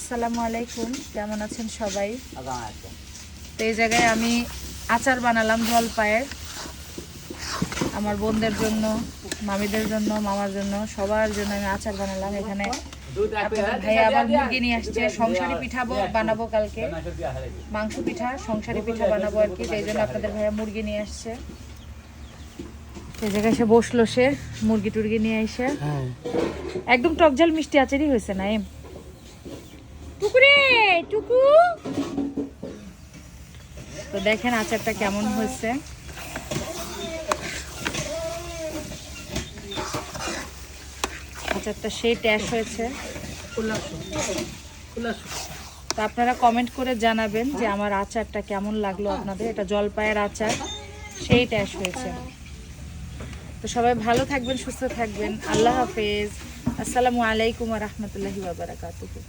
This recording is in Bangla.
আসসালামু আলাইকুম, কেমন আছেন সবাই? তো এই জায়গায় আমি আচার বানালাম জলপাইয়ের, আমার বোনদের জন্য, মামিদের জন্য, মামার জন্য, সবার জন্য আমি আচার বানালাম। এখানে ভাই আবার মুরগি নিয়ে আসছে, সংসারী পিঠা বানাবো কালকে, মাংস পিঠা সংসারী পিঠা বানাবো আর কি। এই জন্য আপনাদের ভাইয়া মুরগি নিয়ে আসছে। এই জায়গায় এসে বসলো, সে মুরগি টুরগি নিয়ে এসে একদম টক ঝাল মিষ্টি আচারই হয়েছে না এম টুকুরে টুকু। তো দেখেন আচারটা কেমন হয়েছে। আচারটা সেই টেস্ট হয়েছে। তো আপনারা কমেন্ট করে জানাবেন যে আমার আচারটা কেমন লাগলো আপনাদের। এটা জলপাইয়ের আচার, সেই টেস্ট হয়েছে। তো সবাই ভালো থাকবেন, সুস্থ থাকবেন। আল্লাহ হাফেজ। আসসালামু আলাইকুম ওয়া রাহমাতুল্লাহি ওয়া বারাকাতুহু।